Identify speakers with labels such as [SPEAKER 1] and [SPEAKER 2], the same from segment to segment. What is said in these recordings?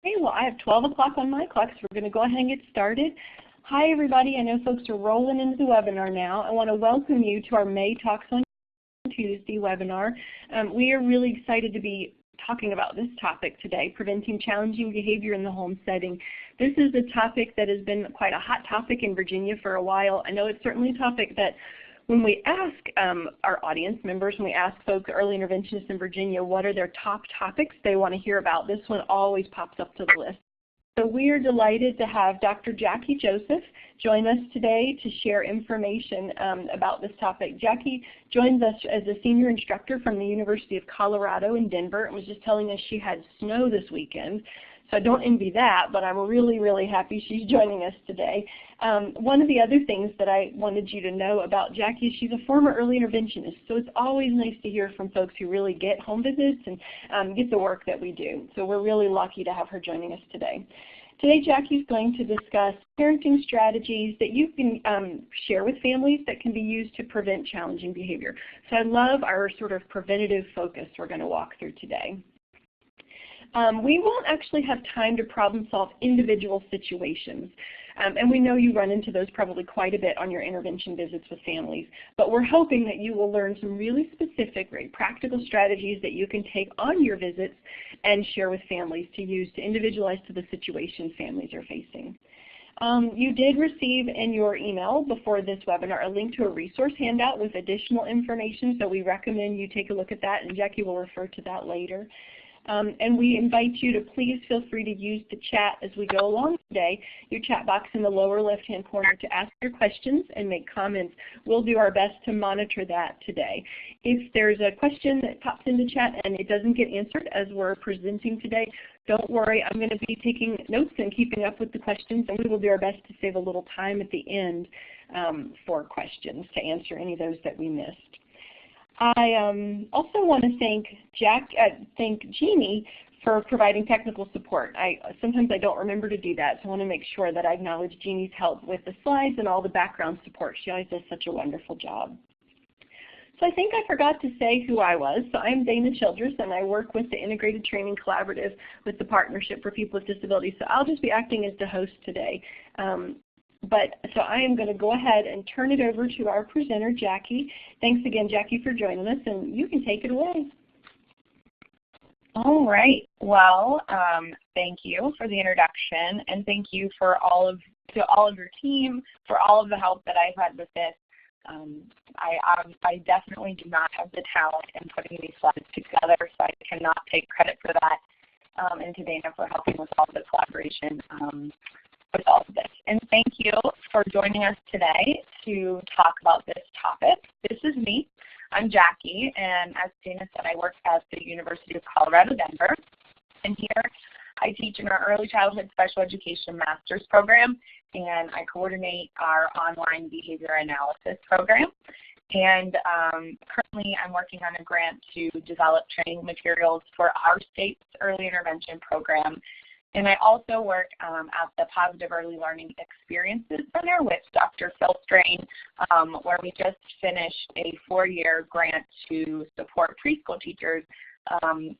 [SPEAKER 1] Okay, well, I have 12 o'clock on my clock, so we're going to go ahead and get started. Hi, everybody. I know folks are rolling into the webinar now. I want to welcome you to our May Talks on Tuesday webinar. We are really excited to be talking about this topic today, preventing challenging behavior in the home setting. This is a topic that has been quite a hot topic in Virginia for a while. I know it's certainly a topic that when we ask our audience members, when we ask folks, early interventionists in Virginia, what are their top topics they want to hear about, this one always pops up to the list. So we are delighted to have Dr. Jackie Joseph join us today to share information about this topic. Jackie joins us as a senior instructor from the University of Colorado in Denver and was just telling us she had snow this weekend. So I don't envy that, but I'm really, really happy she's joining us today. One of the other things that I wanted you to know about Jackie is she's a former early interventionist, so it's always nice to hear from folks who really get home visits and get the work that we do. So we're really lucky to have her joining us today. Today, Jackie's going to discuss parenting strategies that you can share with families that can be used to prevent challenging behavior. So I love our sort of preventative focus we're going to walk through today. We won't actually have time to problem solve individual situations. And we know you run into those probably quite a bit on your intervention visits with families. But we're hoping that you will learn some really specific, very practical strategies that you can take on your visits and share with families to use to individualize to the situation families are facing. You did receive in your email before this webinar a link to a resource handout with additional information, so we recommend you take a look at that, and Jackie will refer to that later. And we invite you to please feel free to use the chat as we go along today, your chat box in the lower left-hand corner to ask your questions and make comments. We'll do our best to monitor that today. If there's a question that pops into chat and it doesn't get answered as we're presenting today, don't worry. I'm going to be taking notes and keeping up with the questions, and we will do our best to save a little time at the end for questions to answer any of those that we missed. I also want to thank Jeannie for providing technical support. Sometimes I don't remember to do that, so I want to make sure that I acknowledge Jeannie's help with the slides and all the background support. She always does such a wonderful job. So I think I forgot to say who I was. So I'm Dana Childress, and I work with the Integrated Training Collaborative with the Partnership for People with Disabilities. So I'll just be acting as the host today. So I am going to go ahead and turn it over to our presenter, Jackie. Thanks again, Jackie, for joining us, and you can take it away.
[SPEAKER 2] All right. Well, thank you for the introduction, and thank you to all of your team for all of the help that I've had with this. I definitely do not have the talent in putting these slides together, so I cannot take credit for that. And to Dana for helping with all the collaboration with all of this. And thank you for joining us today to talk about this topic. This is me. I'm Jackie, and as Dana said, I work at the University of Colorado, Denver. And here I teach in our Early Childhood Special Education Master's Program, and I coordinate our online behavior analysis program. And currently I'm working on a grant to develop training materials for our state's early intervention program. And I also work at the Positive Early Learning Experiences Center with Dr. Phil Strain, where we just finished a 4-year grant to support preschool teachers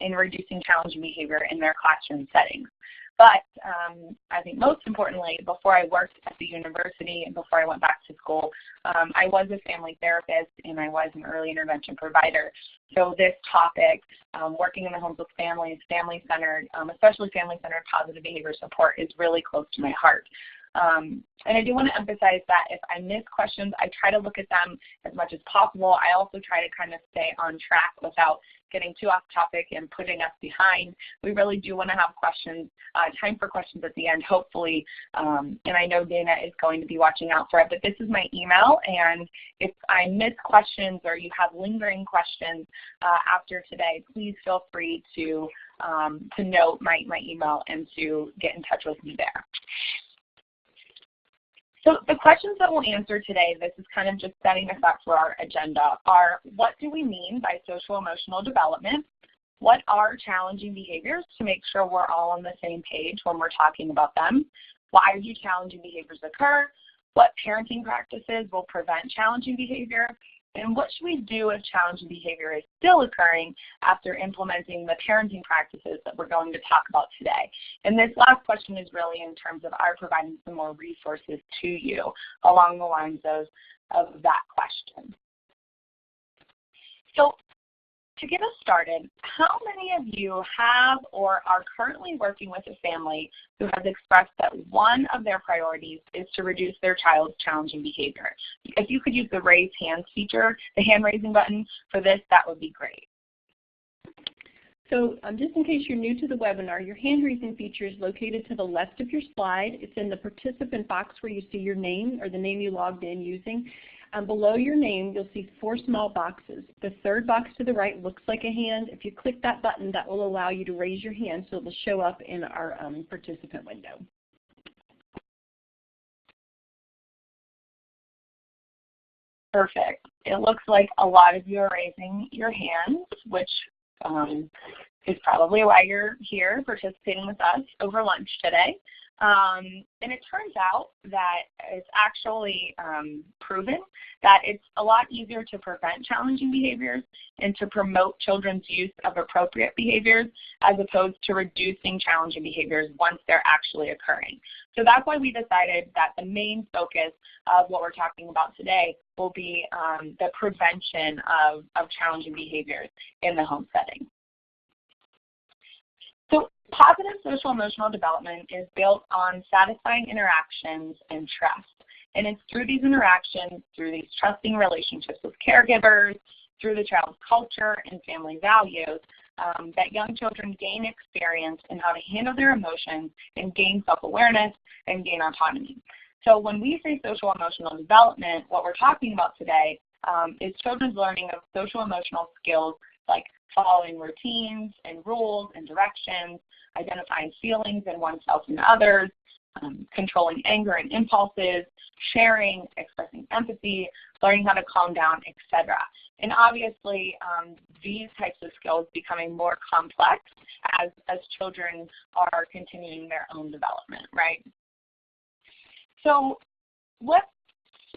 [SPEAKER 2] in reducing challenging behavior in their classroom settings. But I think most importantly, before I worked at the university and before I went back to school, I was a family therapist and I was an early intervention provider. So this topic, working in the homes with families, family-centered, especially family-centered positive behavior support is really close to my heart. And I do want to emphasize that if I miss questions, I try to look at them as much as possible. I also try to kind of stay on track without getting too off topic and putting us behind. We really do want to have questions, time for questions at the end, hopefully. And I know Dana is going to be watching out for it, but this is my email. And if I miss questions or you have lingering questions after today, please feel free to note my email and to get in touch with me there. So the questions that we'll answer today, this is kind of just setting us up for our agenda, are what do we mean by social emotional development? What are challenging behaviors to make sure we're all on the same page when we're talking about them? Why do challenging behaviors occur? What parenting practices will prevent challenging behavior? And what should we do if challenging behavior is still occurring after implementing the parenting practices that we're going to talk about today? And this last question is really in terms of our providing some more resources to you along the lines of that question. So to get us started, how many of you have or are currently working with a family who has expressed that one of their priorities is to reduce their child's challenging behavior? If you could use the raise hands feature, the hand raising button for this, that would be great.
[SPEAKER 1] So just in case you're new to the webinar, your hand raising feature is located to the left of your slide. It's in the participant box where you see your name or the name you logged in using. Below your name, you'll see 4 small boxes. The third box to the right looks like a hand. If you click that button, that will allow you to raise your hand so it will show up in our participant window.
[SPEAKER 2] Perfect. It looks like a lot of you are raising your hands, which is probably why you're here participating with us over lunch today. And it turns out that it's actually proven that it's a lot easier to prevent challenging behaviors and to promote children's use of appropriate behaviors as opposed to reducing challenging behaviors once they're actually occurring. So that's why we decided that the main focus of what we're talking about today will be the prevention of challenging behaviors in the home setting. So positive social emotional development is built on satisfying interactions and trust. And it's through these interactions, through these trusting relationships with caregivers, through the child's culture and family values, that young children gain experience in how to handle their emotions and gain self-awareness and gain autonomy. So when we say social emotional development, what we're talking about today is children's learning of social emotional skills like following routines and rules and directions, identifying feelings in oneself and others, controlling anger and impulses, sharing, expressing empathy, learning how to calm down, etc. And obviously, these types of skills becoming more complex as children are continuing their own development, right? So let's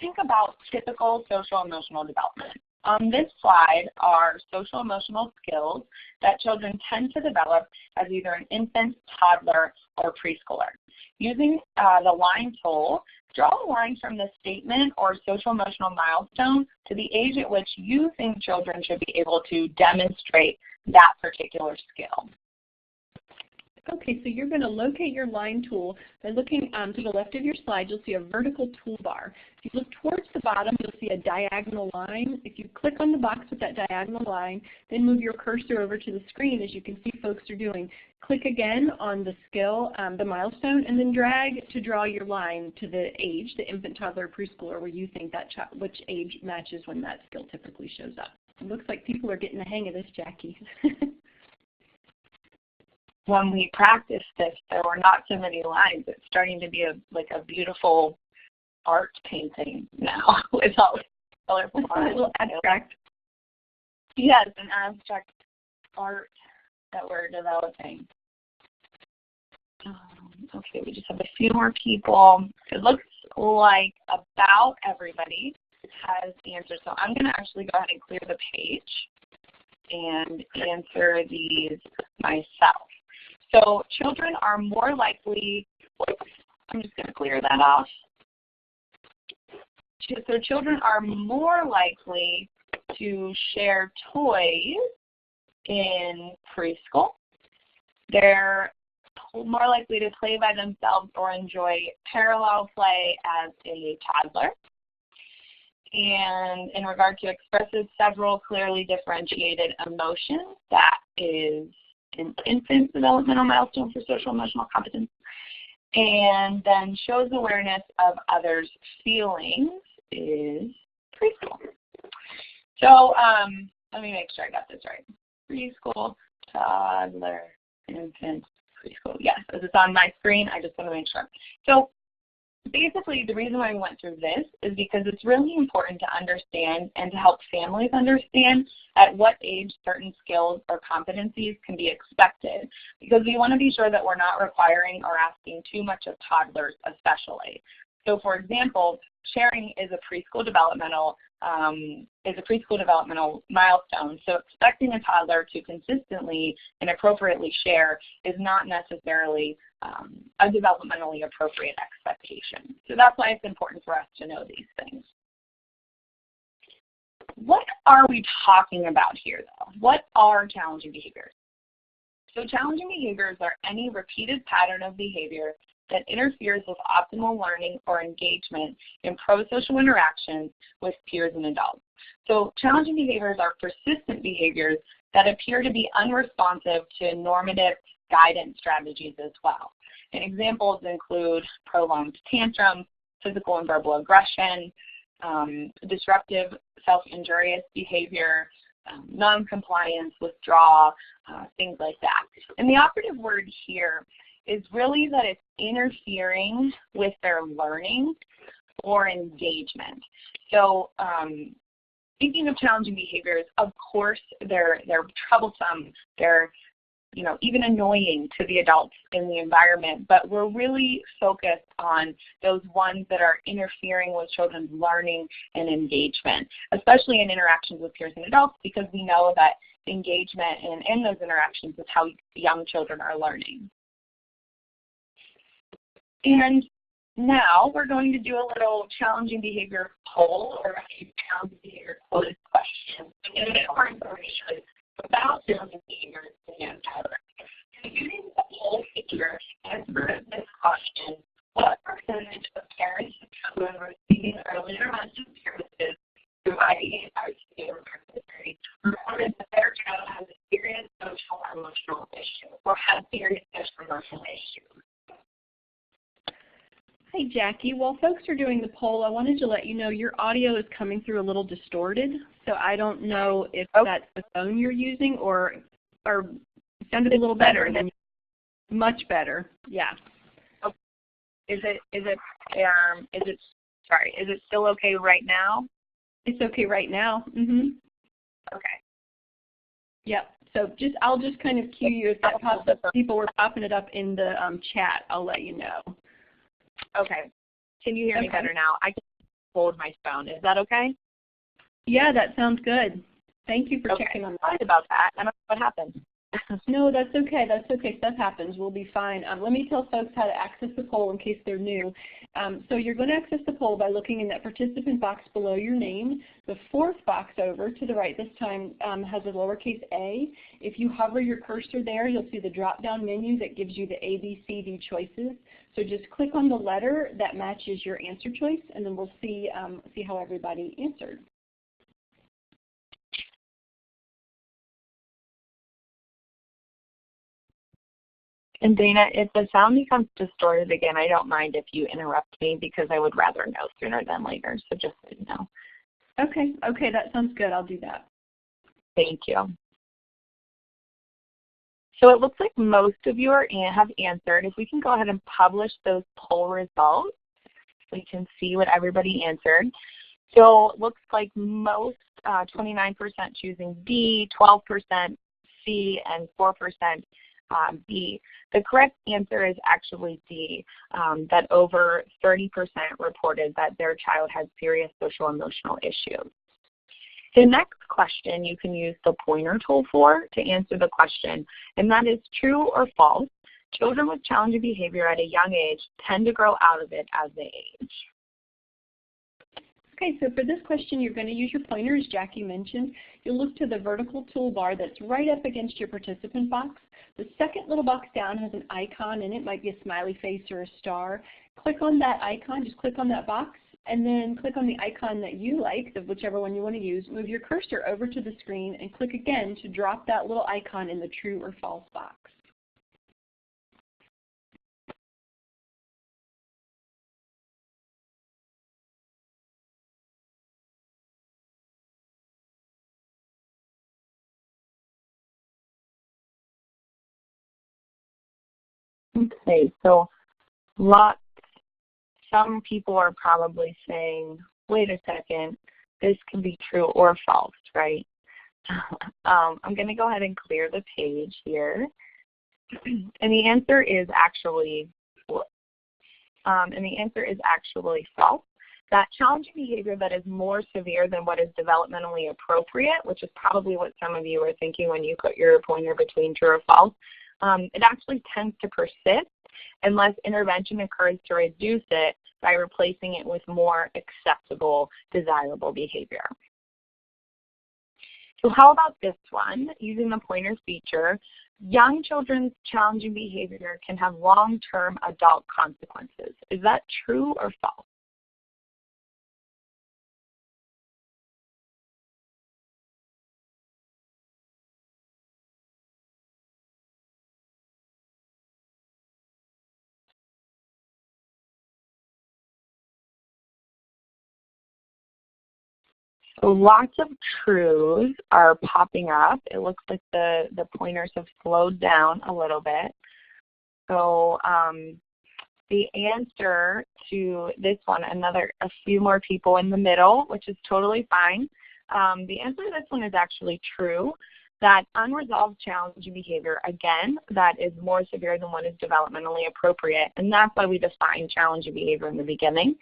[SPEAKER 2] think about typical social emotional development. On this slide are social emotional skills that children tend to develop as either an infant, toddler, or preschooler. Using the line tool, draw a line from the statement or social emotional milestone to the age at which you think children should be able to demonstrate that particular skill.
[SPEAKER 1] Okay, so you're going to locate your line tool by looking to the left of your slide. You'll see a vertical toolbar. If you look towards the bottom, you'll see a diagonal line. If you click on the box with that diagonal line, then move your cursor over to the screen, as you can see folks are doing. Click again on the skill, the milestone, and then drag to draw your line to the age, the infant, toddler, preschooler, where you think that which age matches when that skill typically shows up. It looks like people are getting the hang of this, Jackie.
[SPEAKER 2] When we practice this, there were not so many lines. It's starting to be like a beautiful art painting now with all colorful lines.
[SPEAKER 1] A little abstract.
[SPEAKER 2] Yes, an abstract art that we're developing. Okay, we just have a few more people. It looks like about everybody has answered. So I'm going to actually go ahead and clear the page and answer these myself. So children are more likely, I'm just going to clear that off. So children are more likely to share toys in preschool. They're more likely to play by themselves or enjoy parallel play as a toddler. And in regard to expresses several clearly differentiated emotions, that is an infant developmental milestone for social emotional competence, and then shows awareness of others' feelings is preschool. So let me make sure I got this right. Preschool, toddler, infant, preschool. Yes, as it's on my screen, I just want to make sure. So basically, the reason why we went through this is because it's really important to understand and to help families understand at what age certain skills or competencies can be expected, because we want to be sure that we're not requiring or asking too much of toddlers especially. So for example, sharing is a preschool developmental is a preschool developmental milestone. So expecting a toddler to consistently and appropriately share is not necessarily a developmentally appropriate expectation. So that's why it's important for us to know these things. What are we talking about here, though? What are challenging behaviors? So challenging behaviors are any repeated pattern of behavior that interferes with optimal learning or engagement in pro-social interactions with peers and adults. So challenging behaviors are persistent behaviors that appear to be unresponsive to normative guidance strategies as well. And examples include prolonged tantrums, physical and verbal aggression, disruptive self-injurious behavior, non-compliance, withdrawal, things like that. And the operative word here is really that it's interfering with their learning or engagement. So thinking of challenging behaviors, of course, they're troublesome, they're even annoying to the adults in the environment, but we're really focused on those ones that are interfering with children's learning and engagement, especially in interactions with peers and adults, because we know that engagement in those interactions is how young children are learning. And now we're going to do a little challenging behavior poll, or a challenging behavior quiz question, to get a bit more information about challenging behaviors in young children. So using the poll feature, answer this question: what percentage of parents of children receiving early intervention services through VEIPD or Participating reported that their child has a serious social or emotional issue, or has serious social or emotional issues?
[SPEAKER 1] Hi, Jackie. While folks are doing the poll, I wanted to let you know your audio is coming through a little distorted, so I don't know if that's the phone you're using or it sounded a little better than much better. Yeah.
[SPEAKER 2] Oh, is it still okay right now?
[SPEAKER 1] It's okay right now. Mm-hmm.
[SPEAKER 2] Okay.
[SPEAKER 1] Yep. So I'll just kind of cue you if that pops up. People were popping it up in the chat. I'll let you know.
[SPEAKER 2] Okay. Can you hear me better now? I can hold my phone. Is that okay?
[SPEAKER 1] Yeah, that sounds good. Thank you for checking on that.
[SPEAKER 2] Sorry about that. I don't know what happened.
[SPEAKER 1] No, that's okay. That's okay. Stuff happens. We'll be fine. Let me tell folks how to access the poll in case they're new. So you're going to access the poll by looking in that participant box below your name. The fourth box over to the right this time has a lowercase a. If you hover your cursor there, you'll see the drop-down menu that gives you the A, B, C, D choices. So just click on the letter that matches your answer choice, and then we'll see how everybody answered.
[SPEAKER 2] And Dana, if the sound becomes distorted again, I don't mind if you interrupt me, because I would rather know sooner than later, so just so you know.
[SPEAKER 1] Okay, that sounds good. I'll do that.
[SPEAKER 2] Thank you. So it looks like most of you have answered. If we can go ahead and publish those poll results, we can see what everybody answered. So it looks like most, 29% choosing D, 12% C, and 4% B. The correct answer is actually D, that over 30% reported that their child had serious social emotional issues. The next question you can use the pointer tool for to answer the question, and that is true or false. Children with challenging behavior at a young age tend to grow out of it as they age.
[SPEAKER 1] Okay, so for this question, you're going to use your pointer, as Jackie mentioned. You'll look to the vertical toolbar that's right up against your participant box. The second little box down has an icon in it. Might be a smiley face or a star. Click on that icon. Just click on that box, and then click on the icon that you like, whichever one you want to use. Move your cursor over to the screen and click again to drop that little icon in the true or false box.
[SPEAKER 2] Okay, so some people are probably saying, wait a second, this can be true or false, right? I'm going to go ahead and clear the page here. And the answer is actually false. that challenging behavior that is more severe than what is developmentally appropriate, which is probably what some of you are thinking when you put your pointer between true or false, it actually tends to persist unless intervention occurs to reduce it by replacing it with more acceptable, desirable behavior. So how about this one? Using the pointer feature, young children's challenging behavior can have long-term adult consequences. Is that true or false? So lots of truths are popping up. It looks like the pointers have slowed down a little bit. So the answer to this one, a few more people in the middle, which is totally fine. The answer to this one is actually true, that unresolved challenging behavior, again, that is more severe than what is developmentally appropriate, and that's why we define challenging behavior in the beginning.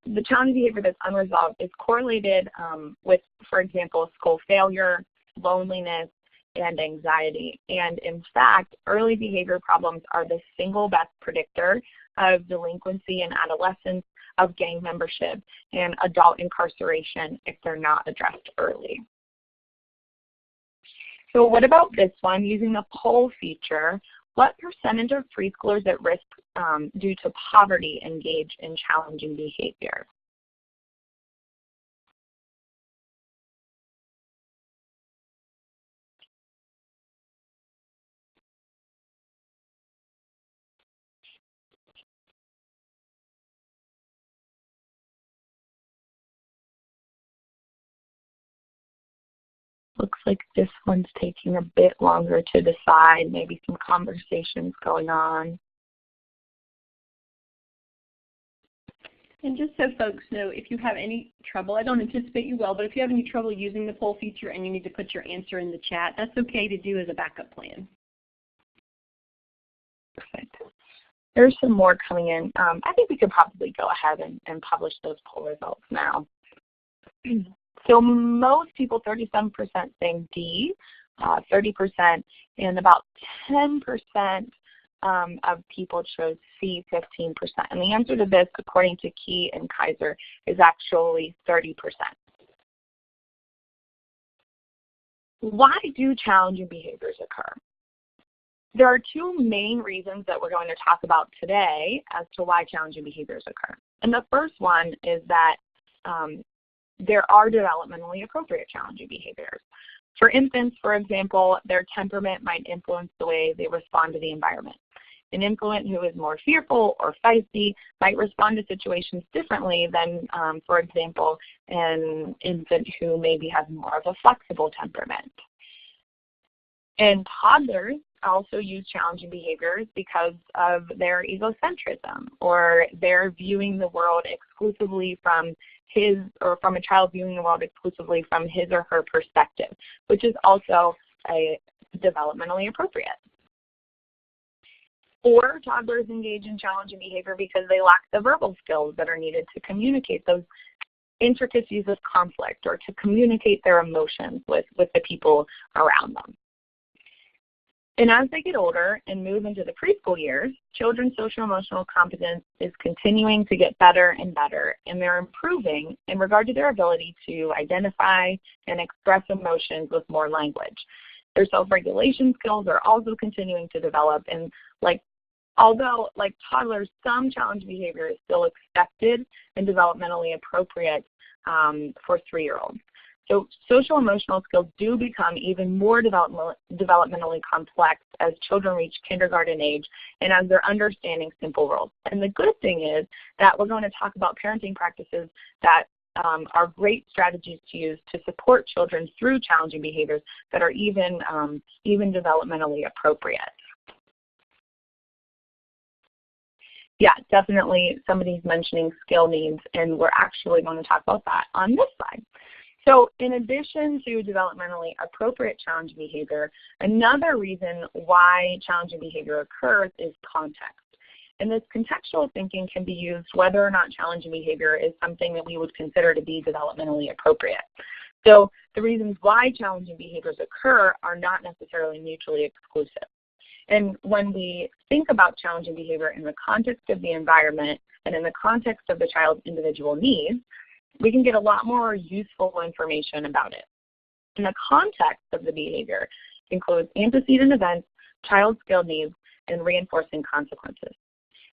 [SPEAKER 2] The challenging behavior that's unresolved is correlated with, for example, school failure, loneliness, and anxiety. And in fact, early behavior problems are the single best predictor of delinquency in adolescence, of gang membership, and adult incarceration if they're not addressed early. So what about this one? Using the poll feature, what percentage of preschoolers at risk due to poverty engage in challenging behavior? Looks like this one's taking a bit longer to decide, maybe some conversations going on.
[SPEAKER 1] And just so folks know, if you have any trouble, I don't anticipate you will, but if you have any trouble using the poll feature and you need to put your answer in the chat, that's okay to do as a backup plan.
[SPEAKER 2] Perfect. There's some more coming in. I think we could probably go ahead and publish those poll results now. So most people, 37% saying D, 30%, and about 10% of people chose C, 15%. And the answer to this, according to Key and Kaiser, is actually 30%. Why do challenging behaviors occur? There are two main reasons that we're going to talk about today as to why challenging behaviors occur. And the first one is that there are developmentally appropriate challenging behaviors. For infants, for example, their temperament might influence the way they respond to the environment. An infant who is more fearful or feisty might respond to situations differently than, for example, an infant who maybe has more of a flexible temperament. And toddlers also use challenging behaviors because of their egocentrism, or they're viewing the world exclusively from from a child viewing the world exclusively from his or her perspective, which is also developmentally appropriate. Or toddlers engage in challenging behavior because they lack the verbal skills that are needed to communicate those intricacies of conflict or to communicate their emotions with the people around them. And as they get older and move into the preschool years, children's social-emotional competence is continuing to get better and better, and they're improving in regard to their ability to identify and express emotions with more language. Their self-regulation skills are also continuing to develop, and although like toddlers, some challenge behavior is still expected and developmentally appropriate for 3-year-olds. So social emotional skills do become even more developmentally complex as children reach kindergarten age and as they're understanding simple rules. And the good thing is that we're going to talk about parenting practices that are great strategies to use to support children through challenging behaviors that are even developmentally appropriate. Yeah, definitely somebody's mentioning skill needs, and we're actually going to talk about that on this slide. So in addition to developmentally appropriate challenging behavior, another reason why challenging behavior occurs is context. And this contextual thinking can be used whether or not challenging behavior is something that we would consider to be developmentally appropriate. So the reasons why challenging behaviors occur are not necessarily mutually exclusive. And when we think about challenging behavior in the context of the environment and in the context of the child's individual needs, we can get a lot more useful information about it. And the context of the behavior includes antecedent events, child skill needs, and reinforcing consequences.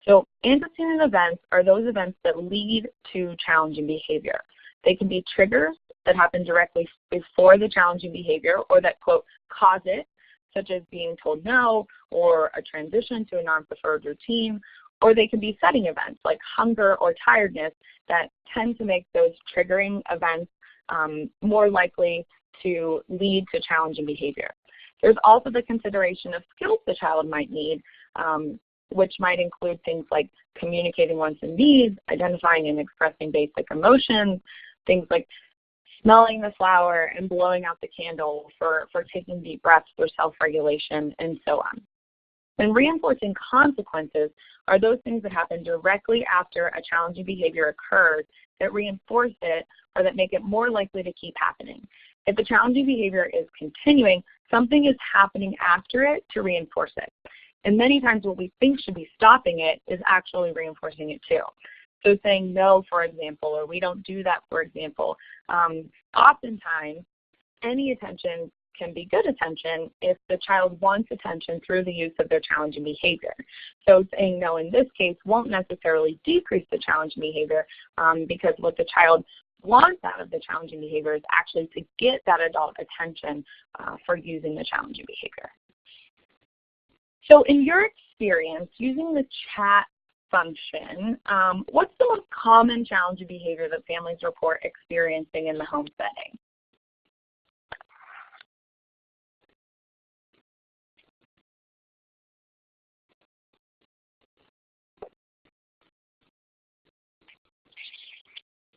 [SPEAKER 2] So antecedent events are those events that lead to challenging behavior. They can be triggers that happen directly before the challenging behavior or that, quote, cause it, such as being told no or a transition to a non-preferred routine, or they can be setting events like hunger or tiredness that tend to make those triggering events more likely to lead to challenging behavior. There's also the consideration of skills the child might need, which might include things like communicating wants and needs, identifying and expressing basic emotions, things like smelling the flower and blowing out the candle for taking deep breaths for self-regulation, and so on. And reinforcing consequences are those things that happen directly after a challenging behavior occurs that reinforce it or that make it more likely to keep happening. If the challenging behavior is continuing, something is happening after it to reinforce it. And many times what we think should be stopping it is actually reinforcing it too. So saying no, for example, or we don't do that, for example, oftentimes any attention can be good attention if the child wants attention through the use of their challenging behavior. So saying no in this case won't necessarily decrease the challenging behavior because what the child wants out of the challenging behavior is actually to get that adult attention for using the challenging behavior. So in your experience, using the chat function, what's the most common challenging behavior that families report experiencing in the home setting?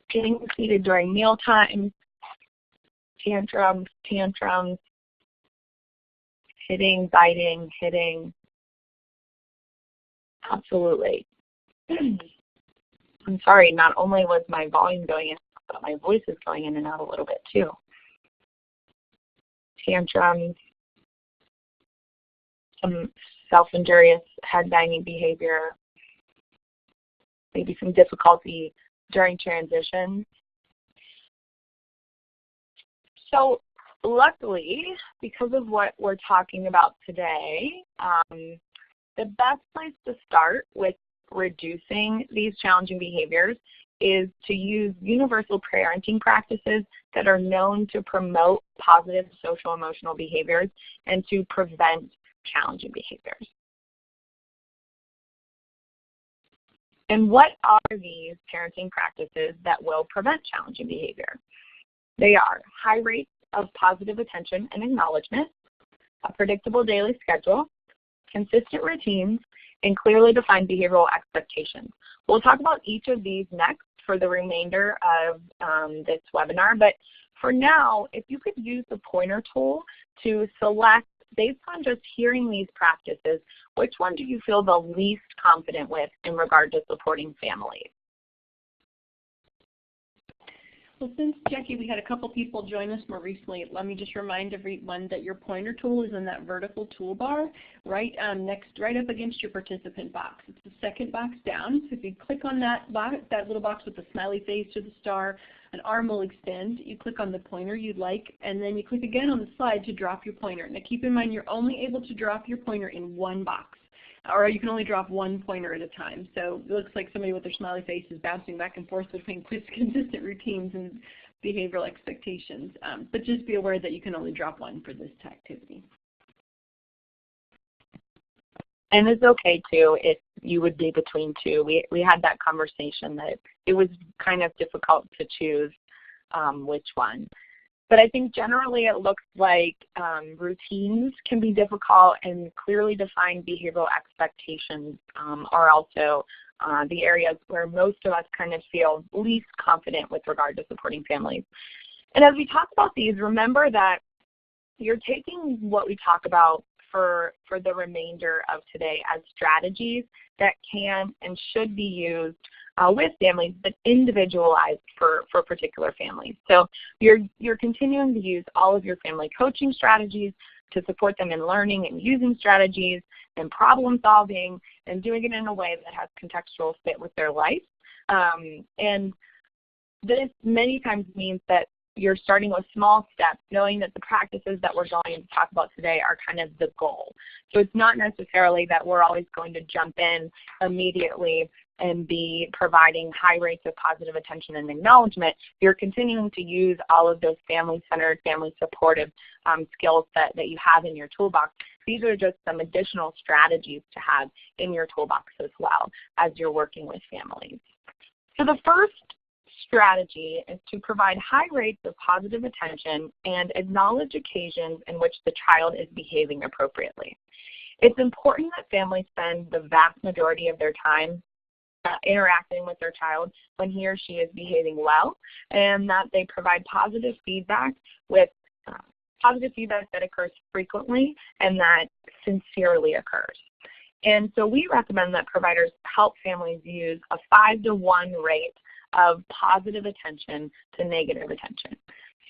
[SPEAKER 2] Getting seated during mealtime, tantrums, hitting, biting, hitting. Absolutely. I'm sorry, not only was my volume going in, but my voice is going in and out a little bit too. Tantrums, some self-injurious head banging behavior, maybe some difficulty during transition. So luckily, because of what we're talking about today, the best place to start with reducing these challenging behaviors is to use universal parenting practices that are known to promote positive social emotional behaviors and to prevent challenging behaviors. And what are these parenting practices that will prevent challenging behavior? They are high rates of positive attention and acknowledgement, a predictable daily schedule, consistent routines, and clearly defined behavioral expectations. We'll talk about each of these next for the remainder of this webinar, but for now, if you could use the pointer tool to select, based on just hearing these practices, which one do you feel the least confident with in regard to supporting families?
[SPEAKER 1] Well, since, Jackie, we had a couple people join us more recently, let me just remind everyone that your pointer tool is in that vertical toolbar right up against your participant box. It's the second box down. So if you click on that box, that little box with the smiley face or the star, an arm will extend. You click on the pointer you'd like, and then you click again on the slide to drop your pointer. Now keep in mind you're only able to drop your pointer in one box, or you can only drop one pointer at a time. So it looks like somebody with their smiley face is bouncing back and forth between consistent routines and behavioral expectations. But just be aware that you can only drop one for this activity.
[SPEAKER 2] And it's okay too if you would be between two. We had that conversation that it was kind of difficult to choose which one. But I think generally it looks like routines can be difficult, and clearly defined behavioral expectations are also the areas where most of us kind of feel least confident with regard to supporting families. And as we talk about these, remember that you're taking what we talk about for the remainder of today as strategies that can and should be used with families, but individualized for particular families. So you're continuing to use all of your family coaching strategies to support them in learning and using strategies and problem solving and doing it in a way that has contextual fit with their life. And this many times means that you're starting with small steps, knowing that the practices that we're going to talk about today are kind of the goal. So it's not necessarily that we're always going to jump in immediately and be providing high rates of positive attention and acknowledgement. You're continuing to use all of those family-centered, family-supportive skills that you have in your toolbox. These are just some additional strategies to have in your toolbox as well as you're working with families. So the first strategy is to provide high rates of positive attention and acknowledge occasions in which the child is behaving appropriately. It's important that families spend the vast majority of their time interacting with their child when he or she is behaving well, and that they provide positive feedback that occurs frequently and that sincerely occurs. And so we recommend that providers help families use a 5-to-1 rate of positive attention to negative attention.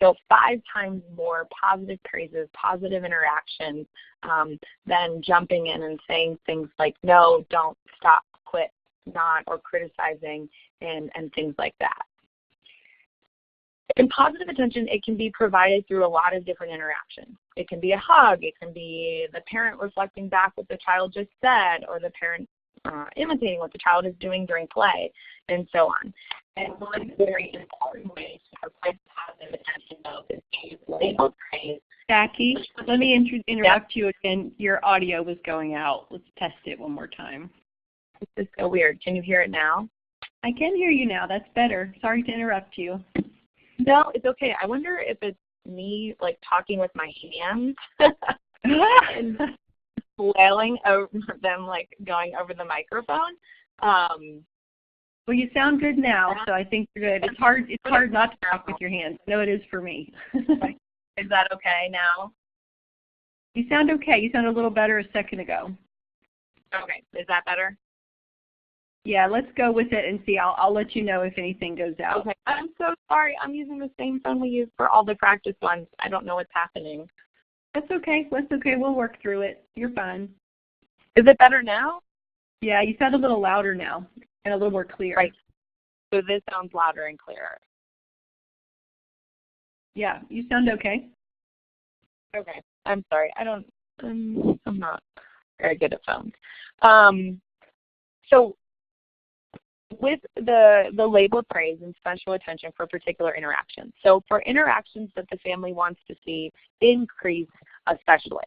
[SPEAKER 2] So 5 times more positive praises, positive interactions than jumping in and saying things like no, don't, stop, quit, not, or criticizing and things like that. In positive attention, it can be provided through a lot of different interactions. It can be a hug, it can be the parent reflecting back what the child just said, or the parent imitating what the child is doing during play, and so on. And one very important way to provide positive attention, though, is to use labeled praise.
[SPEAKER 1] Jackie, let me interrupt you again. Your audio was going out. Let's test it one more time.
[SPEAKER 2] This is so weird. Can you hear it now?
[SPEAKER 1] I can hear you now. That's better. Sorry to interrupt you.
[SPEAKER 2] No, it's okay. I wonder if it's me, like, talking with my hands and flailing over them, like, going over the microphone.
[SPEAKER 1] Well, you sound good now, so I think you're good. It's hard not to talk with your hands. I know it is for me.
[SPEAKER 2] Is that okay now?
[SPEAKER 1] You sound okay. You sound a little better a second ago.
[SPEAKER 2] Okay. Is that better?
[SPEAKER 1] Yeah, let's go with it and see. I'll let you know if anything goes out.
[SPEAKER 2] Okay. I'm so sorry. I'm using the same phone we use for all the practice ones. I don't know what's happening.
[SPEAKER 1] That's okay. That's okay. We'll work through it. You're fine.
[SPEAKER 2] Is it better now?
[SPEAKER 1] Yeah, you sound a little louder now and a little more clear.
[SPEAKER 2] Right. So this sounds louder and clearer.
[SPEAKER 1] Yeah, you sound okay.
[SPEAKER 2] Okay. I'm sorry. I'm not very good at phones. So with the labeled praise and special attention for particular interactions. So for interactions that the family wants to see increase especially.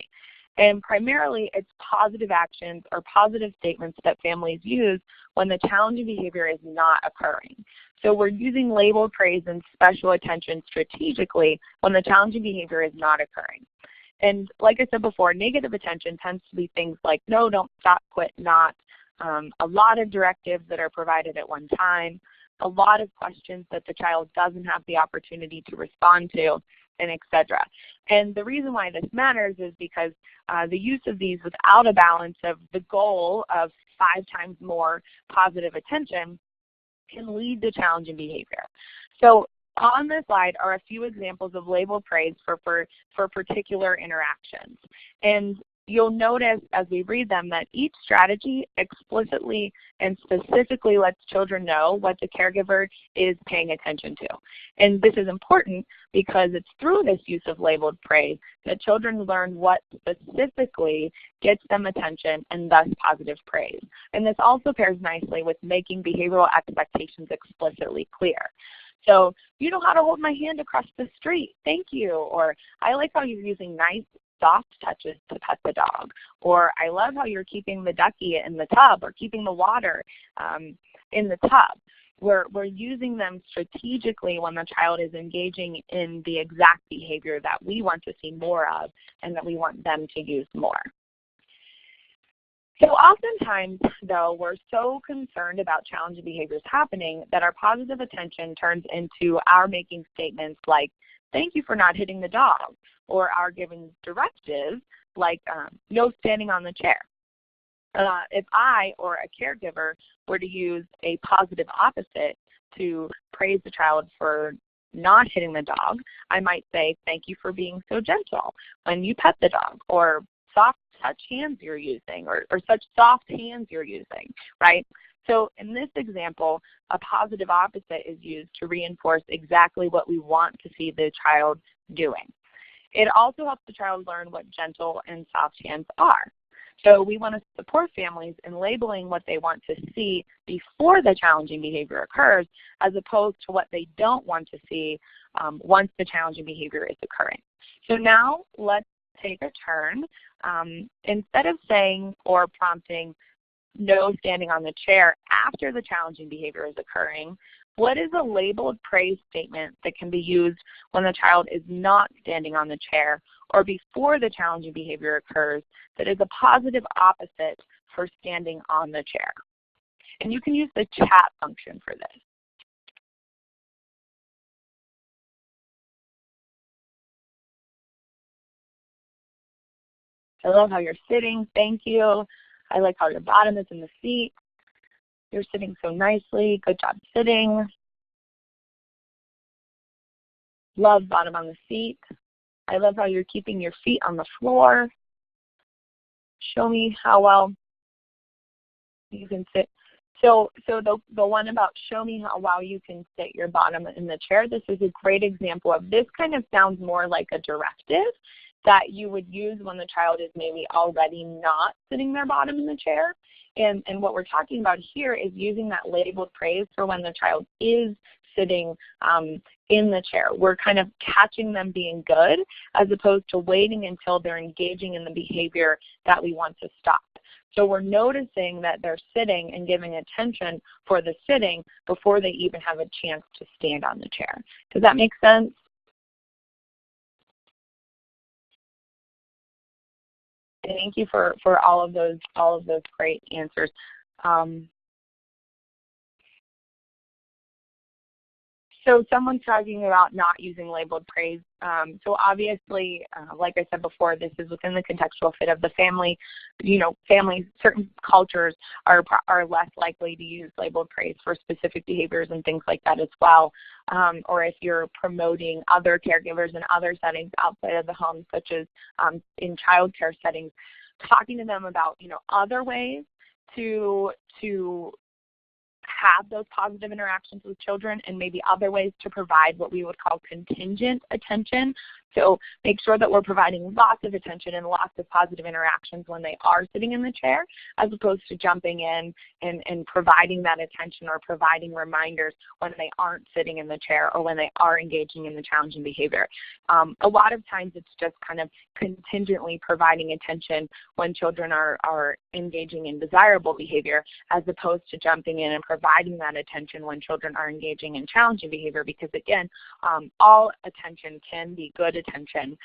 [SPEAKER 2] And primarily it's positive actions or positive statements that families use when the challenging behavior is not occurring. So we're using labeled praise and special attention strategically when the challenging behavior is not occurring. And like I said before, negative attention tends to be things like no, don't, stop, quit, not, a lot of directives that are provided at one time, a lot of questions that the child doesn't have the opportunity to respond to, and etc. And the reason why this matters is because the use of these without a balance of the goal of 5 times more positive attention can lead to challenging behavior. So on this slide are a few examples of labeled praise for particular interactions. And you'll notice as we read them that each strategy explicitly and specifically lets children know what the caregiver is paying attention to. And this is important because it's through this use of labeled praise that children learn what specifically gets them attention and thus positive praise. And this also pairs nicely with making behavioral expectations explicitly clear. So, you know how to hold my hand across the street, thank you. Or I like how you're using nice soft touches to pet the dog. Or I love how you're keeping the ducky in the tub or keeping the water in the tub. We're using them strategically when the child is engaging in the exact behavior that we want to see more of and that we want them to use more. So oftentimes, though, we're so concerned about challenging behaviors happening that our positive attention turns into our making statements like, thank you for not hitting the dog, or our giving directives like no standing on the chair. If I or a caregiver were to use a positive opposite to praise the child for not hitting the dog, I might say, thank you for being so gentle when you pet the dog, or soft touch hands you're using, or such soft hands you're using, right? So in this example, a positive opposite is used to reinforce exactly what we want to see the child doing. It also helps the child learn what gentle and soft hands are. So we want to support families in labeling what they want to see before the challenging behavior occurs, as opposed to what they don't want to see once the challenging behavior is occurring. So now let's take a turn. Instead of saying or prompting no standing on the chair after the challenging behavior is occurring, what is a labeled praise statement that can be used when the child is not standing on the chair or before the challenging behavior occurs that is a positive opposite for standing on the chair? And you can use the chat function for this. I love how you're sitting. Thank you. I like how your bottom is in the seat. You're sitting so nicely. Good job sitting. Love bottom on the seat. I love how you're keeping your feet on the floor. Show me how well you can sit. So the one about show me how well you can sit your bottom in the chair, this is a great example of this. Kind of sounds more like a directive that you would use when the child is maybe already not sitting their bottom in the chair. And what we're talking about here is using that labeled praise for when the child is sitting in the chair. We're kind of catching them being good as opposed to waiting until they're engaging in the behavior that we want to stop. So we're noticing that they're sitting and giving attention for the sitting before they even have a chance to stand on the chair. Does that make sense? Thank you for all of those great answers. So someone's talking about not using labeled praise. So obviously, like I said before, this is within the contextual fit of the family. You know, families, certain cultures are less likely to use labeled praise for specific behaviors and things like that as well. Or if you're promoting other caregivers in other settings outside of the home, such as in child care settings, talking to them about, you know, other ways to have those positive interactions with children, and maybe other ways to provide what we would call contingent attention. So make sure that we're providing lots of attention and lots of positive interactions when they are sitting in the chair, as opposed to jumping in and providing that attention or providing reminders when they aren't sitting in the chair or when they are engaging in the challenging behavior. A lot of times it's just kind of contingently providing attention when children are engaging in desirable behavior, as opposed to jumping in and providing that attention when children are engaging in challenging behavior, because again, all attention can be good attention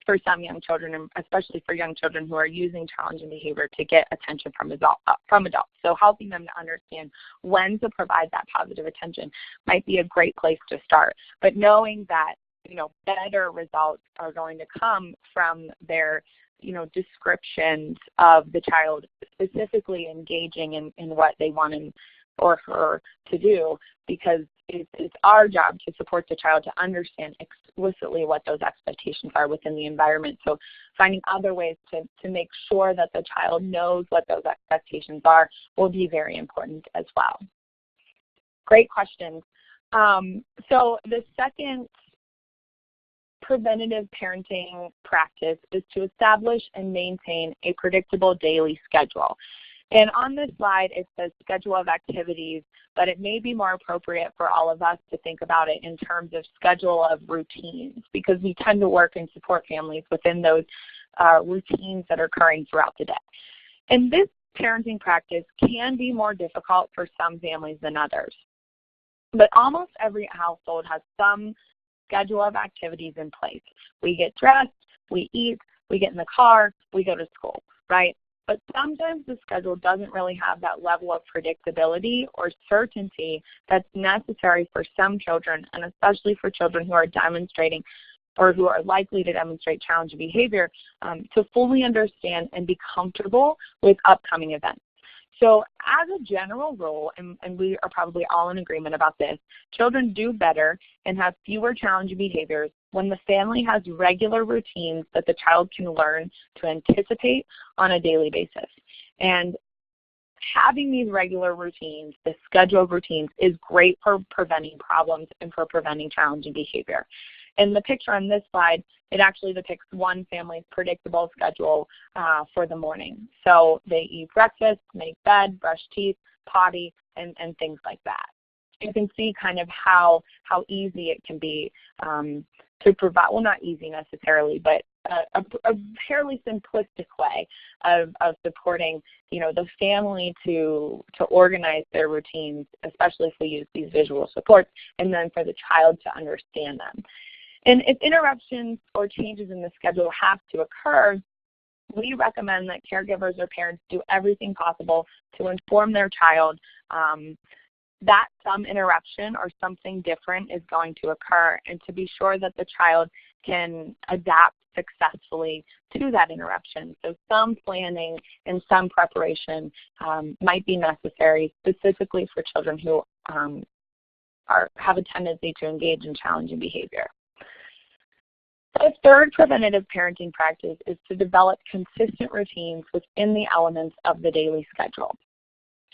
[SPEAKER 2] for some young children, and especially for young children who are using challenging behavior to get attention from adults. So helping them to understand when to provide that positive attention might be a great place to start. But knowing that, you know, better results are going to come from their, you know, descriptions of the child specifically engaging in what they want him or her to do, because it's our job to support the child to understand explicitly what those expectations are within the environment. So finding other ways to make sure that the child knows what those expectations are will be very important as well. Great questions. So the second preventative parenting practice is to establish and maintain a predictable daily schedule. And on this slide, it says schedule of activities, but it may be more appropriate for all of us to think about it in terms of schedule of routines, because we tend to work and support families within those routines that are occurring throughout the day. And this parenting practice can be more difficult for some families than others. But almost every household has some schedule of activities in place. We get dressed, we eat, we get in the car, we go to school, right? But sometimes the schedule doesn't really have that level of predictability or certainty that's necessary for some children, and especially for children who are demonstrating or who are likely to demonstrate challenging behavior to fully understand and be comfortable with upcoming events. So as a general rule, and we are probably all in agreement about this, children do better and have fewer challenging behaviors when the family has regular routines that the child can learn to anticipate on a daily basis. And having these regular routines, the scheduled routines, is great for preventing problems and for preventing challenging behavior. In the picture on this slide, it actually depicts one family's predictable schedule for the morning. So they eat breakfast, make bed, brush teeth, potty, and things like that. You can see kind of how easy it can be to provide, well, not easy necessarily, but a fairly simplistic way of supporting, the family to organize their routines, especially if we use these visual supports, and then for the child to understand them. And if interruptions or changes in the schedule have to occur, we recommend that caregivers or parents do everything possible to inform their child that some interruption or something different is going to occur, and to be sure that the child can adapt successfully to that interruption. So some planning and some preparation might be necessary, specifically for children who have a tendency to engage in challenging behavior. The third preventative parenting practice is to develop consistent routines within the elements of the daily schedule.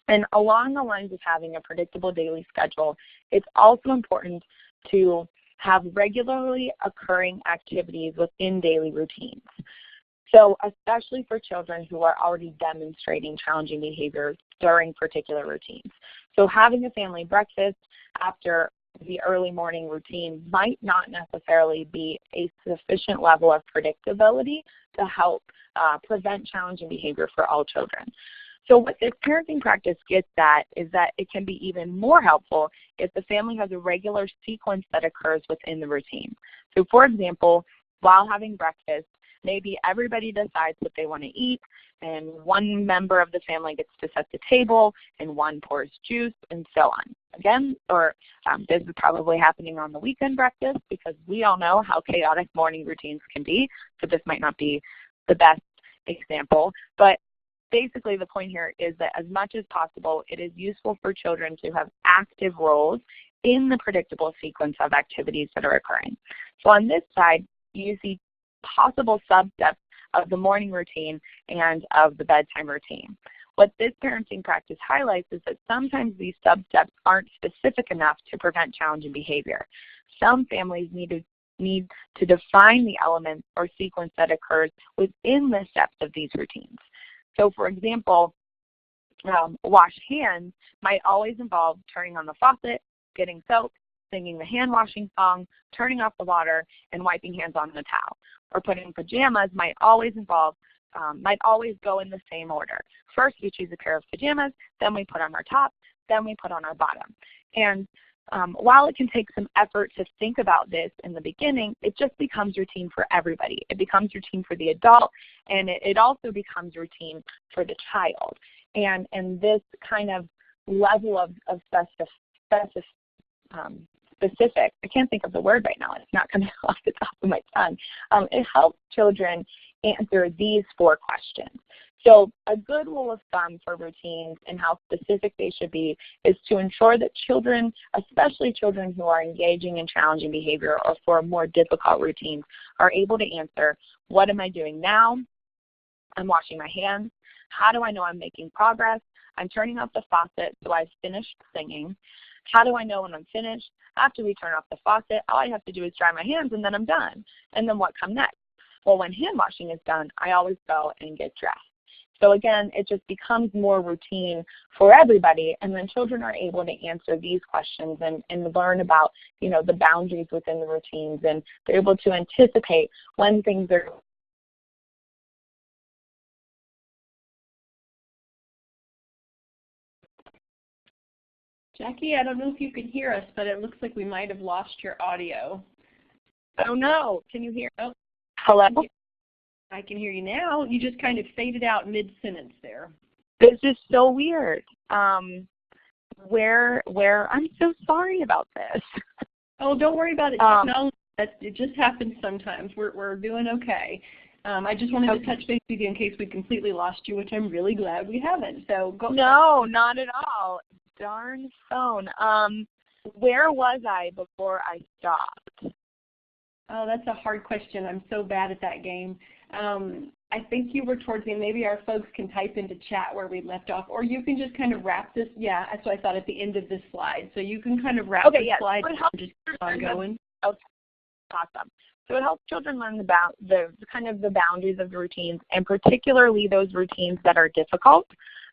[SPEAKER 2] And along the lines of having a predictable daily schedule, it's also important to have regularly occurring activities within daily routines. So especially for children who are already demonstrating challenging behavior during particular routines. So having a family breakfast after the early morning routine might not necessarily be a sufficient level of predictability to help prevent challenging behavior for all children. So what this parenting practice gets at is that it can be even more helpful if the family has a regular sequence that occurs within the routine. So for example, while having breakfast, maybe everybody decides what they want to eat, and one member of the family gets to set the table, and one pours juice, and so on. Again, this is probably happening on the weekend breakfast, because we all know how chaotic morning routines can be, so this might not be the best example. But basically the point here is that as much as possible, it is useful for children to have active roles in the predictable sequence of activities that are occurring. So on this side, you see possible sub-steps of the morning routine and of the bedtime routine. What this parenting practice highlights is that sometimes these sub-steps aren't specific enough to prevent challenging behavior. Some families need to define the elements or sequence that occurs within the steps of these routines. So for example, wash hands might always involve turning on the faucet, getting soap, singing the hand washing song, turning off the water, and wiping hands on the towel. Or putting pajamas might always go in the same order. First we choose a pair of pajamas, then we put on our top, then we put on our bottom. And while it can take some effort to think about this in the beginning, it just becomes routine for everybody. It becomes routine for the adult, and it also becomes routine for the child. And this kind of level of specific, I can't think of the word right now, it's not coming off the top of my tongue. It helps children answer these 4 questions. So a good rule of thumb for routines and how specific they should be is to ensure that children, especially children who are engaging in challenging behavior or for more difficult routines, are able to answer, what am I doing now? I'm washing my hands. How do I know I'm making progress? I'm turning off the faucet, so I've finished singing. How do I know when I'm finished? After we turn off the faucet, all I have to do is dry my hands and then I'm done. And then what comes next? Well, when hand washing is done, I always go and get dressed. So again, it just becomes more routine for everybody, and then children are able to answer these questions and learn about, the boundaries within the routines, and they're able to anticipate when things are
[SPEAKER 1] Jackie, I don't know if you can hear us, but it looks like we might have lost your audio.
[SPEAKER 2] Oh no, can you hear?
[SPEAKER 1] Oh,
[SPEAKER 2] hello?
[SPEAKER 1] I can hear you now. You just kind of faded out mid-sentence there.
[SPEAKER 2] This is so weird. I'm so sorry about this.
[SPEAKER 1] Oh, don't worry about it. Technology It just happens sometimes. We're doing okay. I just wanted to touch base with you in case we completely lost you, which I'm really glad we haven't. So go.
[SPEAKER 2] No, not at all. Darn phone. Where was I before I stopped?
[SPEAKER 1] Oh, that's a hard question. I'm so bad at that game. I think you were towards the end. Maybe our folks can type into chat where we left off, or you can just kind of wrap this. Yeah, that's what I thought at the end of this slide. So you can kind of wrap the slide and just keep on going.
[SPEAKER 2] Okay, awesome. So it helps children learn about the kind of the boundaries of the routines, and particularly those routines that are difficult.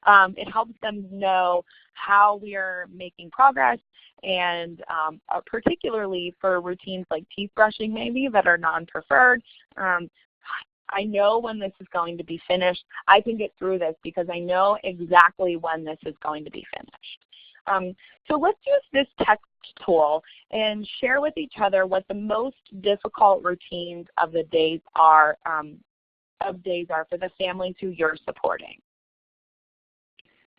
[SPEAKER 2] It helps them know how we are making progress, and particularly for routines like teeth brushing maybe that are non-preferred. I know when this is going to be finished. I can get through this because I know exactly when this is going to be finished. So let's use this text tool and share with each other what the most difficult routines of the days are for the families who you're supporting.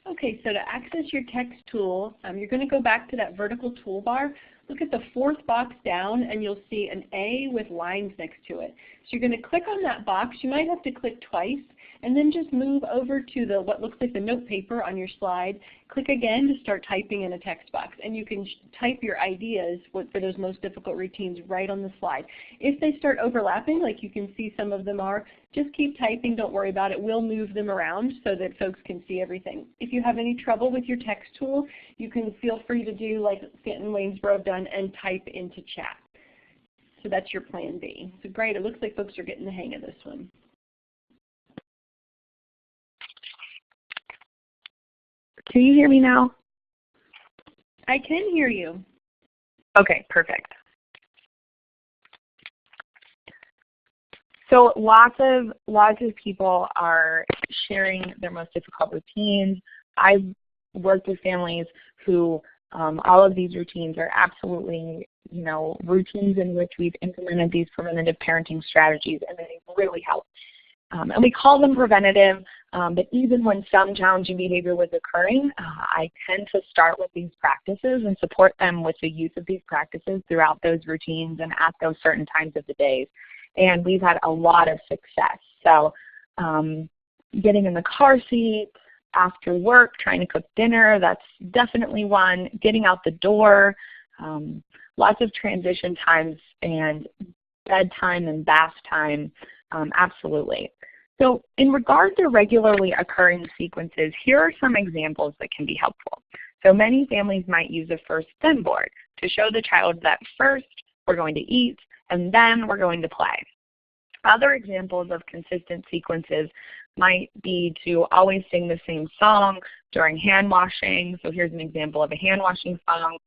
[SPEAKER 1] Okay, so to access your text tool, you're going to go back to that vertical toolbar. Look at the fourth box down, and you'll see an A with lines next to it. So you're going to click on that box. You might have to click twice, and then just move over to the what looks like the note paper on your slide. Click again to start typing in a text box, and you can type your ideas for those most difficult routines right on the slide. If they start overlapping, like you can see some of them are, just keep typing. Don't worry about it. We'll move them around so that folks can see everything. If you have any trouble with your text tool, you can feel free to do like Stanton Waynesboro have done and type into chat. So that's your plan B. So great. It looks like folks are getting the hang of this one.
[SPEAKER 2] Can you hear me now?
[SPEAKER 1] I can hear you.
[SPEAKER 2] Okay, perfect. So lots of people are sharing their most difficult routines. I've worked with families who all of these routines are absolutely, routines in which we've implemented these preventative parenting strategies, and they really help. And we call them preventative, but even when some challenging behavior was occurring, I tend to start with these practices and support them with the use of these practices throughout those routines and at those certain times of the days. And we've had a lot of success. So getting in the car seat after work, trying to cook dinner, that's definitely one. Getting out the door, lots of transition times and bedtime and bath time, absolutely. So in regard to regularly occurring sequences, here are some examples that can be helpful. So many families might use a first then board to show the child that first we're going to eat and then we're going to play. Other examples of consistent sequences might be to always sing the same song during hand washing. So here's an example of a hand washing song,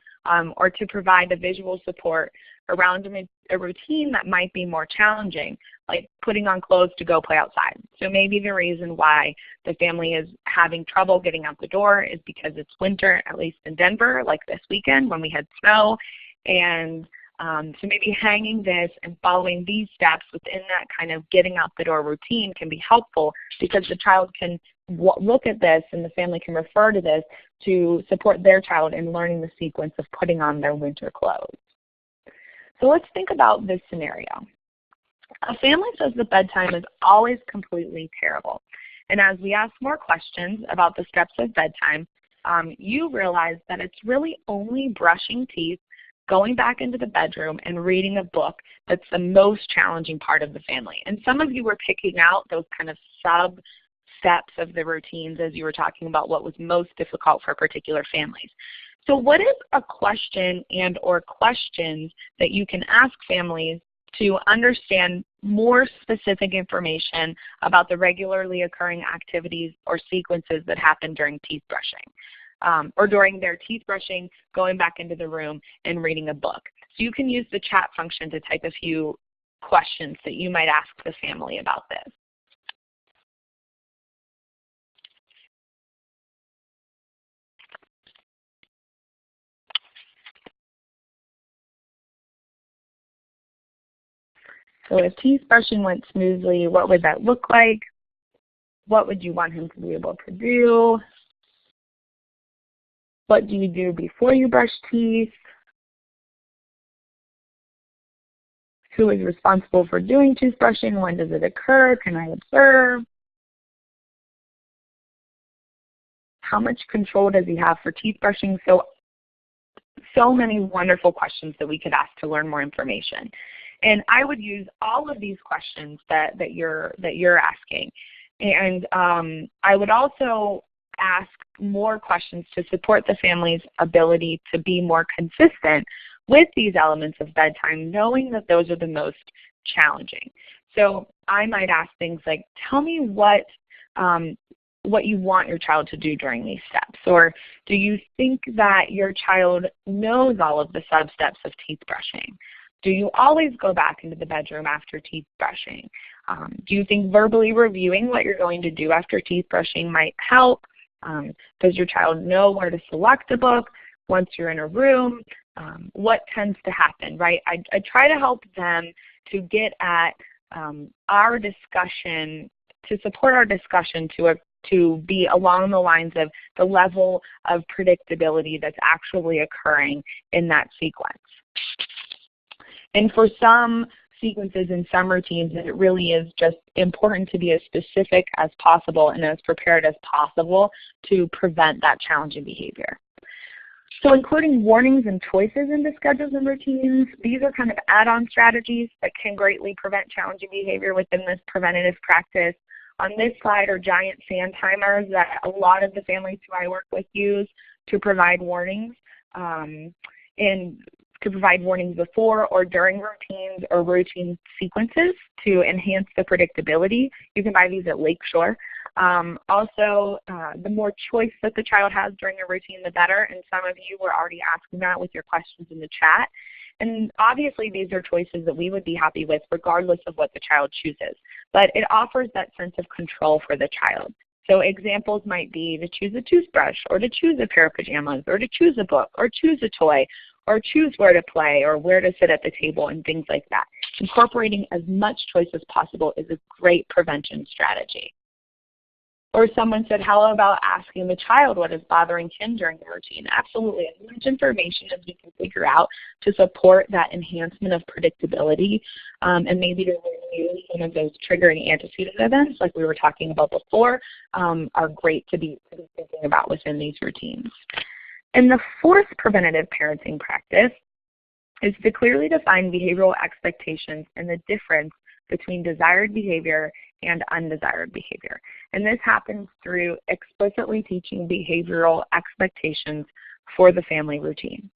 [SPEAKER 2] or to provide a visual support around a routine that might be more challenging, like putting on clothes to go play outside. So maybe the reason why the family is having trouble getting out the door is because it's winter, at least in Denver, like this weekend when we had snow. And so maybe hanging this and following these steps within that kind of getting out the door routine can be helpful, because the child can look at this and the family can refer to this to support their child in learning the sequence of putting on their winter clothes. So let's think about this scenario. A family says that bedtime is always completely terrible. And as we ask more questions about the steps of bedtime, you realize that it's really only brushing teeth, going back into the bedroom, and reading a book that's the most challenging part of the family. And some of you were picking out those kind of sub-steps of the routines as you were talking about what was most difficult for particular families. So what is a question and or questions that you can ask families to understand more specific information about the regularly occurring activities or sequences that happen during teeth brushing, or during their teeth brushing, going back into the room and reading a book? So you can use the chat function to type a few questions that you might ask the family about this. So if teeth brushing went smoothly, what would that look like? What would you want him to be able to do? What do you do before you brush teeth? Who is responsible for doing toothbrushing? When does it occur? Can I observe? How much control does he have for teeth brushing? So many wonderful questions that we could ask to learn more information. And I would use all of these questions that you're asking. And I would also ask more questions to support the family's ability to be more consistent with these elements of bedtime, knowing that those are the most challenging. So I might ask things like, tell me what you want your child to do during these steps, or do you think that your child knows all of the sub-steps of teeth brushing? Do you always go back into the bedroom after teeth brushing? Do you think verbally reviewing what you're going to do after teeth brushing might help? Does your child know where to select a book once you're in a room? What tends to happen, right? I try to help them to get at our discussion, to support our discussion to be along the lines of the level of predictability that's actually occurring in that sequence. And for some sequences and some routines, it really is just important to be as specific as possible and as prepared as possible to prevent that challenging behavior. So including warnings and choices into schedules and routines, these are kind of add-on strategies that can greatly prevent challenging behavior within this preventative practice. On this slide are giant sand timers that a lot of the families who I work with use to provide warnings, and to provide warnings before or during routines or routine sequences to enhance the predictability. You can buy these at Lakeshore. Also, the more choice that the child has during a routine, the better, and some of you were already asking that with your questions in the chat. And obviously these are choices that we would be happy with regardless of what the child chooses, but it offers that sense of control for the child. So examples might be to choose a toothbrush, or to choose a pair of pajamas, or to choose a book, or choose a toy, or choose where to play, or where to sit at the table, and things like that. Incorporating as much choice as possible is a great prevention strategy. Or someone said, how about asking the child what is bothering him during the routine? Absolutely, as much information as we can figure out to support that enhancement of predictability, and maybe to use some of those triggering antecedent events like we were talking about before, are great to be thinking about within these routines. And the fourth preventative parenting practice is to clearly define behavioral expectations and the difference between desired behavior and undesired behavior. And this happens through explicitly teaching behavioral expectations for the family routine.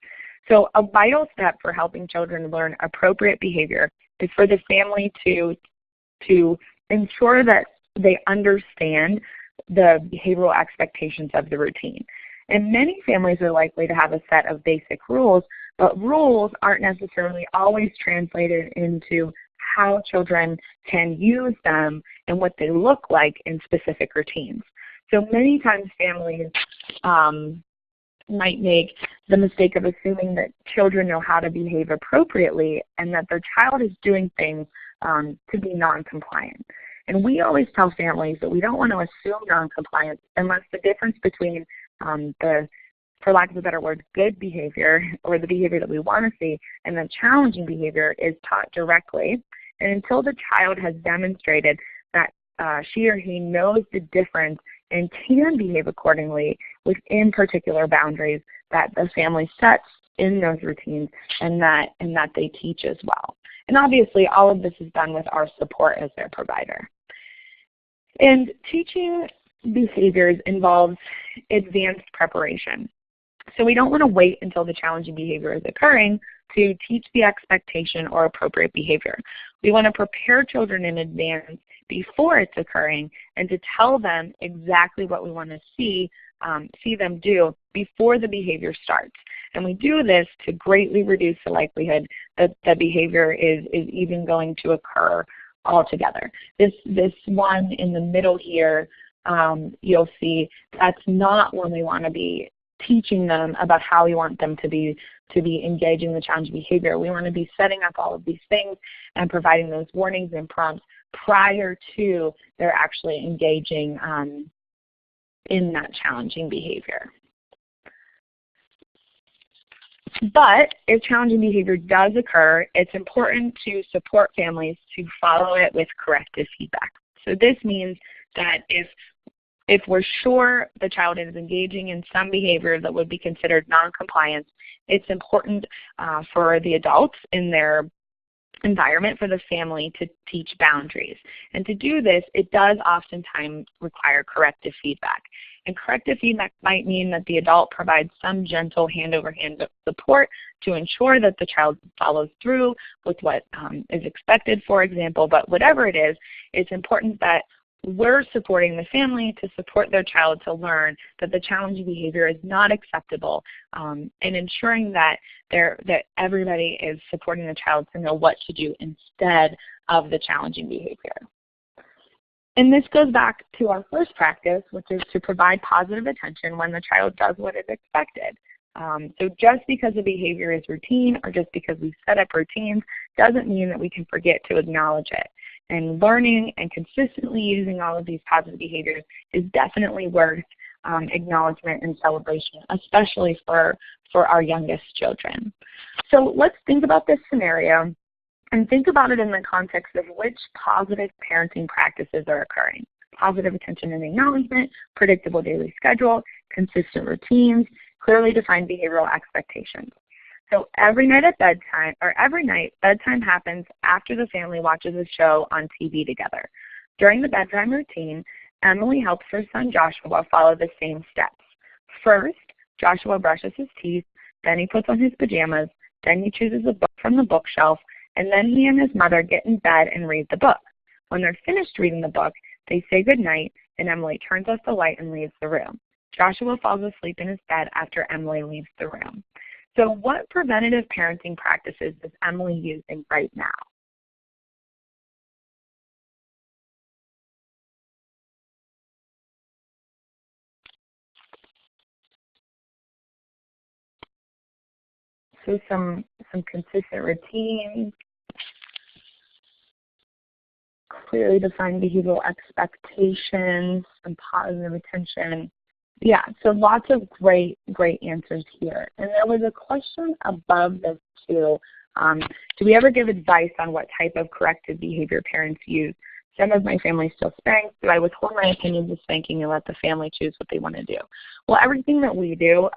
[SPEAKER 2] So a vital step for helping children learn appropriate behavior is for the family to ensure that they understand the behavioral expectations of the routine. And many families are likely to have a set of basic rules, but rules aren't necessarily always translated into how children can use them and what they look like in specific routines. So many times families might make the mistake of assuming that children know how to behave appropriately and that their child is doing things to be non-compliant. And we always tell families that we don't want to assume non-compliance unless the difference between for lack of a better word, good behavior, or the behavior that we want to see, and the challenging behavior is taught directly. And until the child has demonstrated that she or he knows the difference and can behave accordingly within particular boundaries that the family sets in those routines and that they teach as well. And obviously all of this is done with our support as their provider. And teaching behaviors involves advanced preparation. So we don't want to wait until the challenging behavior is occurring to teach the expectation or appropriate behavior. We want to prepare children in advance before it's occurring and to tell them exactly what we want to see them do before the behavior starts. And we do this to greatly reduce the likelihood that the behavior is even going to occur altogether. This one in the middle here, you'll see that's not when we want to be teaching them about how we want them to be engaging in the challenging behavior. We want to be setting up all of these things and providing those warnings and prompts prior to their actually engaging in that challenging behavior. But if challenging behavior does occur, it's important to support families to follow it with corrective feedback. So this means that if we're sure the child is engaging in some behavior that would be considered noncompliance, it's important for the adults in their environment, for the family, to teach boundaries. And to do this, it does oftentimes require corrective feedback. And corrective feedback might mean that the adult provides some gentle hand-over-hand support to ensure that the child follows through with what is expected, for example. But whatever it is, it's important that we're supporting the family to support their child to learn that the challenging behavior is not acceptable, and ensuring that everybody is supporting the child to know what to do instead of the challenging behavior. And this goes back to our first practice, which is to provide positive attention when the child does what is expected. So just because a behavior is routine, or just because we set up routines, doesn't mean that we can forget to acknowledge it. And learning and consistently using all of these positive behaviors is definitely worth acknowledgement and celebration, especially for our youngest children. So let's think about this scenario and think about it in the context of which positive parenting practices are occurring. Positive attention and acknowledgement, predictable daily schedule, consistent routines, clearly defined behavioral expectations. So every night bedtime happens after the family watches a show on TV together. During the bedtime routine, Emily helps her son Joshua follow the same steps. First, Joshua brushes his teeth, then he puts on his pajamas, then he chooses a book from the bookshelf, and then he and his mother get in bed and read the book. When they're finished reading the book, they say goodnight, and Emily turns off the light and leaves the room. Joshua falls asleep in his bed after Emily leaves the room. So what preventative parenting practices is Emily using right now? So some consistent routines, clearly defined behavioral expectations, some positive attention. Yeah, so lots of great answers here. And there was a question above this too. Do we ever give advice on what type of corrective behavior parents use? Some of my family still spanks. Do I withhold my opinions of spanking and let the family choose what they want to do? Well, everything that we do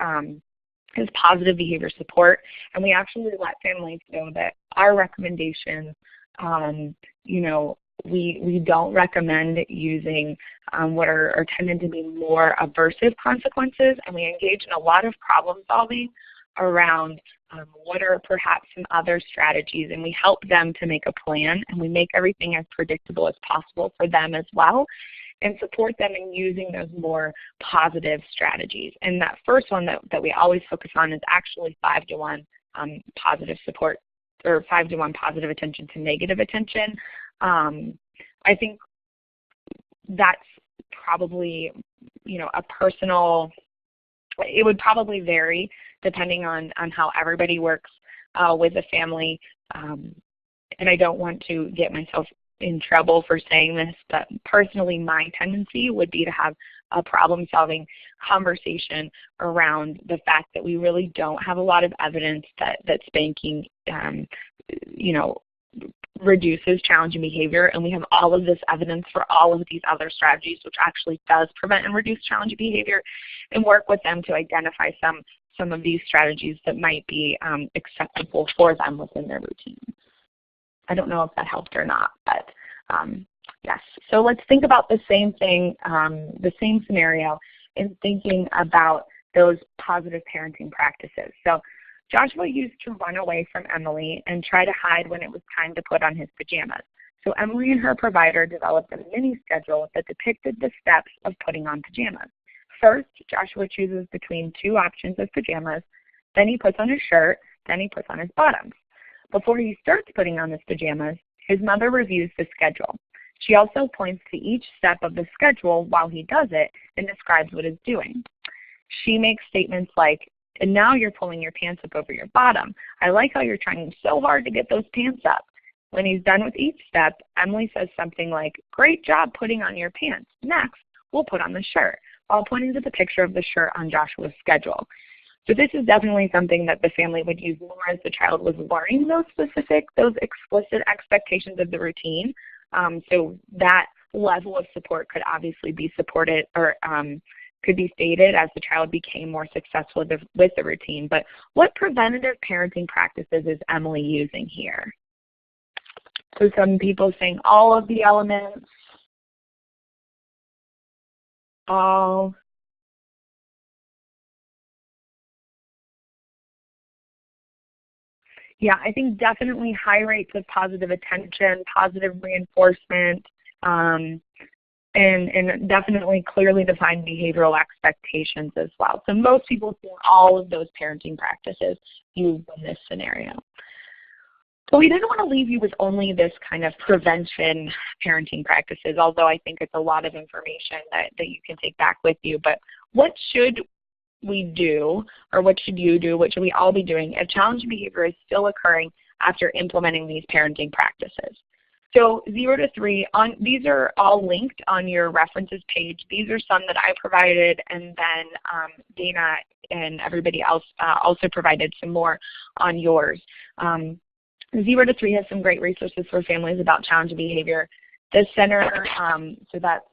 [SPEAKER 2] is positive behavior support, and we actually let families know that our recommendations, we don't recommend using what are tended to be more aversive consequences, and we engage in a lot of problem solving around what are perhaps some other strategies, and we help them to make a plan, and we make everything as predictable as possible for them as well, and support them in using those more positive strategies. And that first one that we always focus on is actually 5-to-1 positive support, or 5-to-1 positive attention to negative attention. I think that's probably, a personal, it would probably vary depending on how everybody works with a family. And I don't want to get myself in trouble for saying this, but personally my tendency would be to have a problem-solving conversation around the fact that we really don't have a lot of evidence that spanking, reduces challenging behavior, and we have all of this evidence for all of these other strategies which actually does prevent and reduce challenging behavior, and work with them to identify some of these strategies that might be acceptable for them within their routine. I don't know if that helped or not, but yes. So let's think about the same thing, the same scenario, in thinking about those positive parenting practices. So Joshua used to run away from Emily and try to hide when it was time to put on his pajamas. So Emily and her provider developed a mini schedule that depicted the steps of putting on pajamas. First, Joshua chooses between 2 options of pajamas, then he puts on his shirt, then he puts on his bottoms. Before he starts putting on his pajamas, his mother reviews the schedule. She also points to each step of the schedule while he does it and describes what he's doing. She makes statements like, "And now you're pulling your pants up over your bottom. I like how you're trying so hard to get those pants up." When he's done with each step, Emily says something like, "Great job putting on your pants. Next, we'll put on the shirt," while pointing to the picture of the shirt on Joshua's schedule. So this is definitely something that the family would use more as the child was learning those explicit expectations of the routine. So that level of support could obviously be supported or could be stated as the child became more successful with the routine. But what preventative parenting practices is Emily using here? So some people saying all of the elements, all. Yeah, I think definitely high rates of positive attention, positive reinforcement, and definitely clearly defined behavioral expectations as well. So most people see all of those parenting practices used in this scenario. But we didn't want to leave you with only this kind of prevention parenting practices, although I think it's a lot of information that you can take back with you. But what should we do, or what should you do, what should we all be doing if challenging behavior is still occurring after implementing these parenting practices? So 0 to 3, these are all linked on your references page. These are some that I provided, and then Dana and everybody else also provided some more on yours. 0 to 3 has some great resources for families about challenging behavior. The center, so that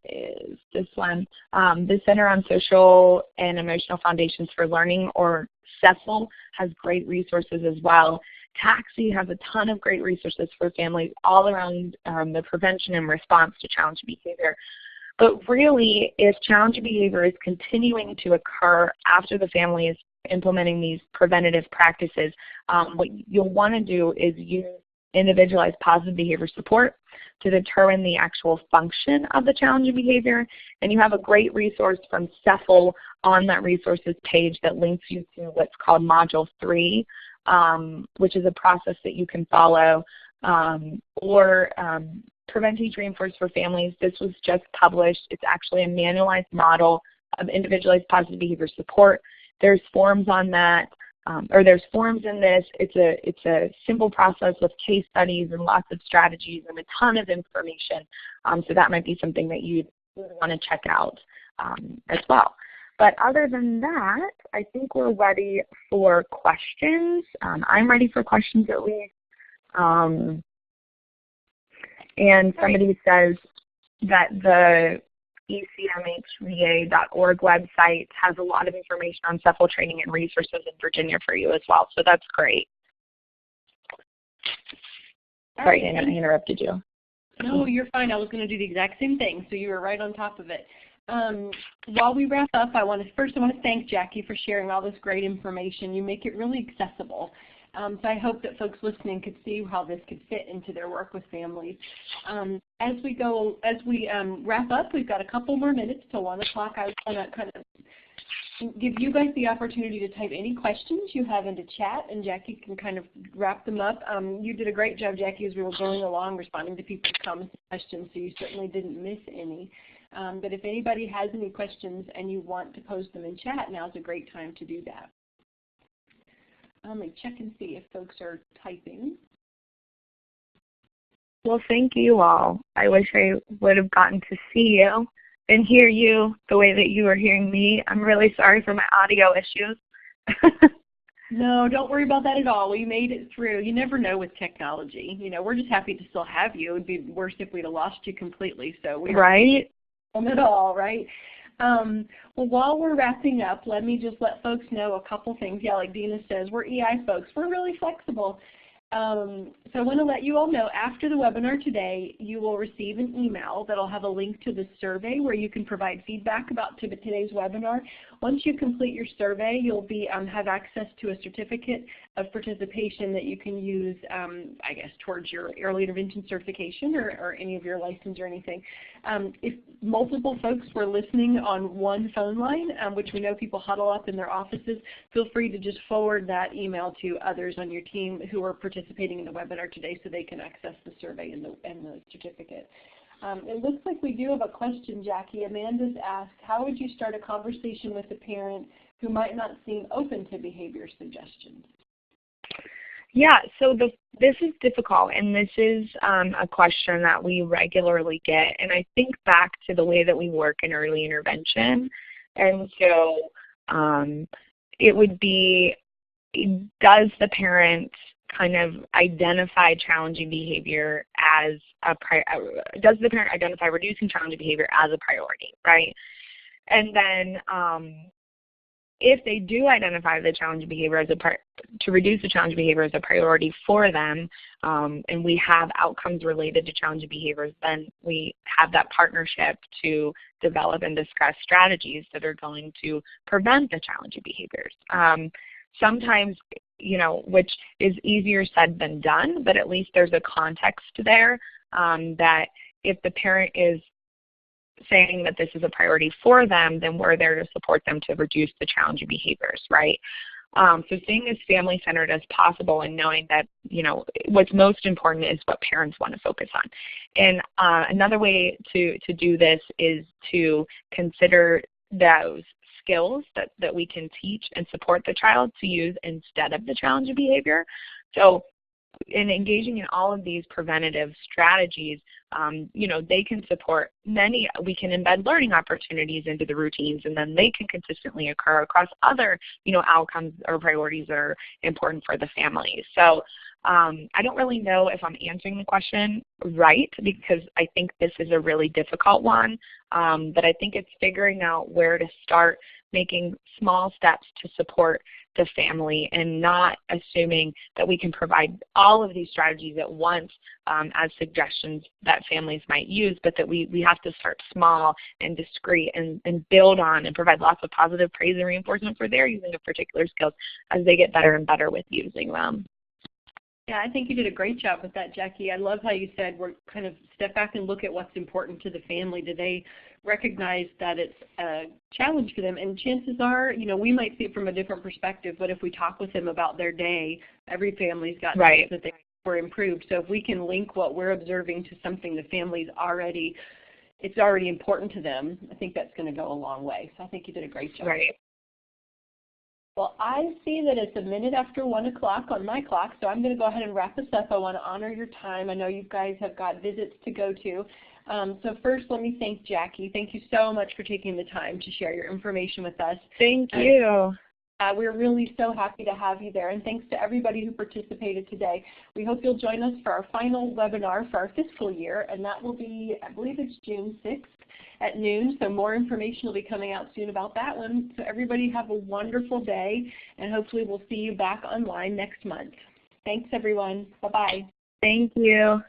[SPEAKER 2] is this one. The Center on Social and Emotional Foundations for Learning, or CEFL, has great resources as well. TAXI has a ton of great resources for families all around the prevention and response to challenging behavior. But really, if challenging behavior is continuing to occur after the family is implementing these preventative practices, what you'll want to do is use individualized positive behavior support to determine the actual function of the challenging behavior. And you have a great resource from CEFL on that resources page that links you to what's called Module 3, which is a process that you can follow, or Prevent, Teach, Reinforce for Families. This was just published. It's actually a manualized model of individualized positive behavior support. There's forms on that. Or there's forms in this. It's a simple process with case studies and lots of strategies and a ton of information. So that might be something that you'd want to check out as well. But other than that, I think we're ready for questions. I'm ready for questions at least. And somebody says that the ecmhva.org website has a lot of information on CEFL training and resources in Virginia for you as well, so that's great. Sorry, Dana, I interrupted you.
[SPEAKER 1] No, you're fine. I was going to do the exact same thing, so you were right on top of it. While we wrap up, I want to thank Jackie for sharing all this great information. You make it really accessible. So I hope that folks listening could see how this could fit into their work with families. As we wrap up, we've got a couple more minutes till 1 o'clock. I was going to kind of give you guys the opportunity to type any questions you have into chat, and Jackie can kind of wrap them up. You did a great job, Jackie, as we were going along responding to people's comments and questions, so you certainly didn't miss any. But if anybody has any questions and you want to post them in chat, now's a great time to do that. Let me check and see if folks are typing.
[SPEAKER 2] Well, thank you all. I wish I would have gotten to see you and hear you the way that you are hearing me. I'm really sorry for my audio issues.
[SPEAKER 1] No, don't worry about that at all. We made it through. You never know with technology. You know, we're just happy to still have you. It would be worse if we'd have lost you completely. So we
[SPEAKER 2] right?
[SPEAKER 1] At all, right? Well, while we're wrapping up, let me just let folks know a couple things. Yeah, like Dina says, we're EI folks. We're really flexible. So I want to let you all know, after the webinar today, you will receive an email that will have a link to the survey where you can provide feedback about today's webinar. Once you complete your survey, you'll have access to a certificate of participation that you can use, I guess, towards your early intervention certification or any of your license or anything. If multiple folks were listening on one phone line, which we know people huddle up in their offices, feel free to just forward that email to others on your team who are participating in the webinar today so they can access the survey and the certificate. It looks like we do have a question, Jackie. Amanda's asked, how would you start a conversation with a parent who might not seem open to behavior suggestions?
[SPEAKER 2] Yeah, so this is difficult, and this is a question that we regularly get. And I think back to the way that we work in early intervention. And so it would be, does the parent kind of identify challenging behavior as does the parent identify reducing challenging behavior as a priority, right? And then if they do identify the challenging behavior as to reduce the challenging behavior as a priority for them, and we have outcomes related to challenging behaviors, then we have that partnership to develop and discuss strategies that are going to prevent the challenging behaviors. Sometimes, which is easier said than done, but at least there's a context there that if the parent is saying that this is a priority for them, then we're there to support them to reduce the challenging behaviors, right? So staying as family-centered as possible and knowing that, what's most important is what parents want to focus on. And another way to do this is to consider those skills that we can teach and support the child to use instead of the challenging behavior. So in engaging in all of these preventative strategies, they can support we can embed learning opportunities into the routines, and then they can consistently occur across other, outcomes or priorities that are important for the family. So I don't really know if I'm answering the question right, because I think this is a really difficult one, but I think it's figuring out where to start making small steps to support the family and not assuming that we can provide all of these strategies at once as suggestions that families might use, but that we have to start small and discreet and build on and provide lots of positive praise and reinforcement for their using of particular skills as they get better and better with using them.
[SPEAKER 1] Yeah, I think you did a great job with that, Jackie. I love how you said we're kind of step back and look at what's important to the family. Do they recognize that it's a challenge for them? And chances are, we might see it from a different perspective, but if we talk with them about their day, every family's got things that they were improved. So if we can link what we're observing to something the family's it's already important to them, I think that's going to go a long way. So I think you did a great job.
[SPEAKER 2] Right.
[SPEAKER 1] Well, I see that it's a minute after 1 o'clock on my clock, so I'm going to go ahead and wrap this up. I want to honor your time. I know you guys have got visits to go to. So first, let me thank Jackie. Thank you so much for taking the time to share your information with us.
[SPEAKER 2] Thank you.
[SPEAKER 1] We're really so happy to have you there, and thanks to everybody who participated today. We hope you'll join us for our final webinar for our fiscal year, and that will be, I believe it's June 6th at noon, so more information will be coming out soon about that one. So everybody have a wonderful day, and hopefully we'll see you back online next month. Thanks, everyone. Bye-bye.
[SPEAKER 2] Thank you.